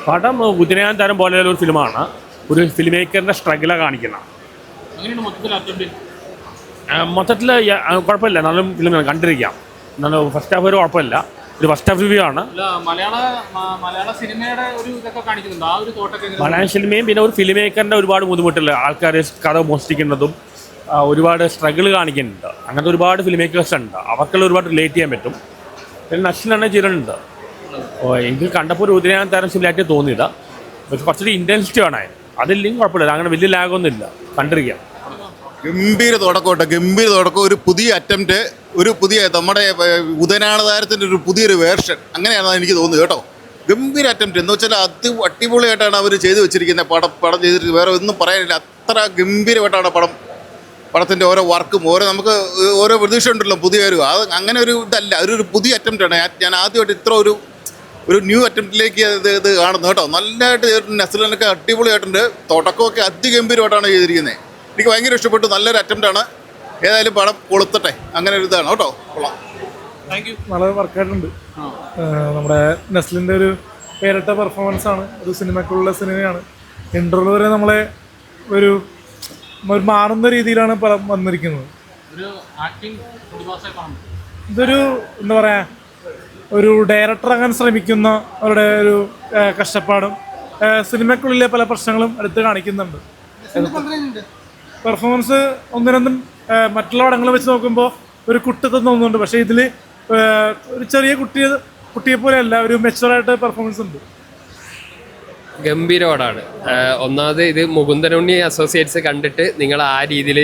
പടം ഉദയനാൻ തരം പോലെയുള്ള ഒരു ഫിലിമാണ്. ഒരു ഫിലിം മേക്കറിൻ്റെ സ്ട്രഗിളാണ് കാണിക്കുന്നത്. മൊത്തത്തിൽ കുഴപ്പമില്ല, നല്ല ഫിലിമാണ്, കണ്ടിരിക്കാം. നല്ല ഫസ്റ്റ് ഹാഫ് ഒരു കുഴപ്പമില്ല. ഒരു ഫസ്റ്റ് ഹാഫ് റിവ്യൂ ആണ്. മലയാളം സിനിമയും പിന്നെ ഒരു ഫിലിം മേക്കറിൻ്റെ ഒരുപാട് ബുദ്ധിമുട്ടില്ല. ആൾക്കാർ കഥ മോഷ്ടിക്കുന്നതും ഒരുപാട് സ്ട്രഗിൾ കാണിക്കുന്നുണ്ട്. അങ്ങനത്തെ ഒരുപാട് ഫിലിം മേക്കേഴ്സ് ഉണ്ട്, അവർക്കെല്ലാം ഒരുപാട് റിലേറ്റ് ചെയ്യാൻ പറ്റും. പിന്നെ നഷ്ടനെ ചെയ്തിട്ടുണ്ട്. എനിക്ക് കണ്ടപ്പോൾ ഒരു ഉദയനാൻ തരം സിമിലായിട്ട് തോന്നിയില്ല. പക്ഷെ കുറച്ചൊരു ഇൻറ്റൻസിറ്റി ആണ്. അതില്ലെങ്കിൽ കുഴപ്പമില്ല, അങ്ങനെ വലിയ ലാഗൊന്നും ഇല്ല, കണ്ടിരിക്കാം. ഗംഭീര തുടക്കം. ഒരു പുതിയ അറ്റംപ്റ്റ്, ഒരു പുതിയ നമ്മുടെ ഉദയനാന താരത്തിൻ്റെ ഒരു പുതിയൊരു വേർഷൻ, അങ്ങനെയാണ് എനിക്ക് തോന്നുന്നത് കേട്ടോ. ഗംഭീര അറ്റംപ്റ്റ് എന്ന് വെച്ചാൽ അടിപൊളിയായിട്ടാണ് അവർ ചെയ്തു വെച്ചിരിക്കുന്നത്. പടം ചെയ്തിട്ട് വേറെ ഒന്നും പറയാനില്ല. അത്ര ഗംഭീരമായിട്ടാണ് പടത്തിൻ്റെ ഓരോ വർക്കും നമുക്ക് ഓരോ പ്രതീക്ഷ ഉണ്ടല്ലോ പുതിയൊരു അങ്ങനെ ഒരു ഇതല്ല, ഒരു പുതിയ അറ്റംപ്റ്റാണ്. ഞാൻ ആദ്യമായിട്ട് ഇത്ര ഒരു ന്യൂ അറ്റംപ്റ്റിലേക്ക് ഇത് കാണുന്നു കേട്ടോ. നല്ലതായിട്ട് നസ്ലിനൊക്കെ അടിപൊളിയായിട്ടുണ്ട്. തുടക്കമൊക്കെ അതിഗംഭീരമായിട്ടാണ് ചെയ്തിരിക്കുന്നത്. എനിക്ക് ഭയങ്കര ഇഷ്ടപ്പെട്ടു. നല്ലൊരു അറ്റംപ്റ്റാണ്. ഏതായാലും പടം കൊളുത്തട്ടെ, അങ്ങനെ ഒരു ഇതാണ് കേട്ടോ. കൊള്ളാം, നല്ല വർക്കായിട്ടുണ്ട്. നമ്മുടെ നസ്ലിൻ്റെ ഒരു പേരിട്ട പെർഫോമൻസ് ആണ്. ഒരു സിനിമക്കുള്ള സിനിമയാണ്. ഇൻ്റർവ്യൂ വരെ നമ്മളെ ഒരു മാറുന്ന രീതിയിലാണ് പടം വന്നിരിക്കുന്നത്. ഇതൊരു എന്താ പറയുക, ഒരു ഡയറക്ടർ അങ്ങനെ ശ്രമിക്കുന്ന അവരുടെ ഒരു കഷ്ടപ്പാടും സിനിമയ്ക്കുള്ളിലെ പല പ്രശ്നങ്ങളും എടുത്ത് കാണിക്കുന്നുണ്ട്. പെർഫോമൻസ് ഒന്നിനൊന്നും മറ്റുള്ള പടങ്ങൾ വെച്ച് നോക്കുമ്പോൾ ഒരു കുട്ടിത്തം തോന്നുന്നുണ്ട്. പക്ഷേ ഇതിൽ ഒരു ചെറിയ കുട്ടിയെ പോലെയല്ല, ഒരു മെച്ചുവറായിട്ട് പെർഫോമൻസ് ഉണ്ട്. ഗംഭീര പടമാണ്. ഒന്നാമത് ഇത് മുകുന്ദനുണ്ണി അസോസിയേറ്റ്സ് കണ്ടിട്ട് നിങ്ങൾ ആ രീതിയിൽ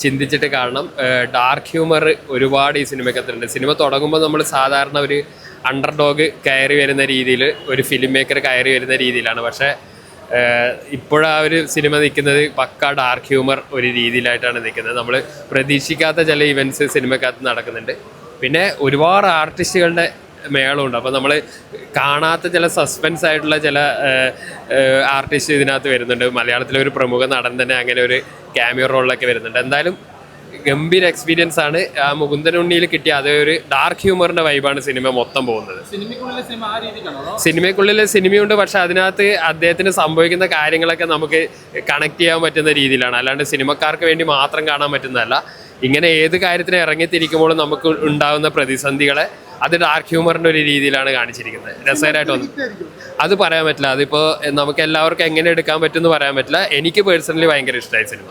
ചിന്തിച്ചിട്ട് കാണണം. ഡാർക്ക് ഹ്യൂമർ ഒരുപാട് ഈ സിനിമയ്ക്കകത്തുണ്ട്. സിനിമ തുടങ്ങുമ്പോൾ നമ്മൾ സാധാരണ ഒരു അണ്ടർഡോഗ് കയറി വരുന്ന രീതിയിൽ, ഒരു ഫിലിം മേക്കർ കയറി വരുന്ന രീതിയിലാണ്. പക്ഷേ ഇപ്പോഴാ ഒരു സിനിമ നിൽക്കുന്നത് പക്ക ഡാർക്ക് ഹ്യൂമർ ഒരു രീതിയിലായിട്ടാണ് നിൽക്കുന്നത്. നമ്മൾ പ്രതീക്ഷിക്കാത്ത ചില ഇവൻറ്റ്സ് സിനിമക്കകത്ത് നടക്കുന്നുണ്ട്. പിന്നെ ഒരുപാട് ആർട്ടിസ്റ്റുകളുടെ മേളമുണ്ട്. അപ്പോൾ നമ്മൾ കാണാത്ത ചില സസ്പെൻസ് ആയിട്ടുള്ള ചില ആർട്ടിസ്റ്റ് ഇതിനകത്ത് വരുന്നുണ്ട്. മലയാളത്തിലെ ഒരു പ്രമുഖ നടൻ തന്നെ അങ്ങനെ ഒരു ക്യാമിയോ റോളിലൊക്കെ വരുന്നുണ്ട്. എന്തായാലും ഗംഭീര എക്സ്പീരിയൻസ് ആണ്. ആ മുകുന്ദനുണ്ണിയിൽ കിട്ടിയ അതേ ഒരു ഡാർക്ക് ഹ്യൂമറിൻ്റെ വൈബാണ് സിനിമ മൊത്തം പോകുന്നത്. സിനിമയ്ക്കുള്ളിൽ സിനിമയുണ്ട്, പക്ഷെ അതിനകത്ത് അദ്ദേഹത്തിന് സംഭവിക്കുന്ന കാര്യങ്ങളൊക്കെ നമുക്ക് കണക്ട് ചെയ്യാൻ പറ്റുന്ന രീതിയിലാണ്. അല്ലാണ്ട് സിനിമക്കാർക്ക് വേണ്ടി മാത്രം കാണാൻ പറ്റുന്നതല്ല. ഇങ്ങനെ ഏത് കാര്യത്തിന് ഇറങ്ങിത്തിരിക്കുമ്പോഴും നമുക്ക് ഉണ്ടാകുന്ന പ്രതിസന്ധികളെ അത് ഡാർക്ക് ഹ്യൂമറിൻ്റെ ഒരു രീതിയിലാണ് കാണിച്ചിരിക്കുന്നത്. രസകരമായിട്ട് വന്നു അത് പറയാൻ പറ്റില്ല. അതിപ്പോൾ നമുക്ക് എല്ലാവർക്കും എങ്ങനെ എടുക്കാൻ പറ്റുമെന്ന് പറയാൻ പറ്റില്ല. എനിക്ക് പേഴ്സണലി ഭയങ്കര ഇഷ്ടമായി സിനിമ.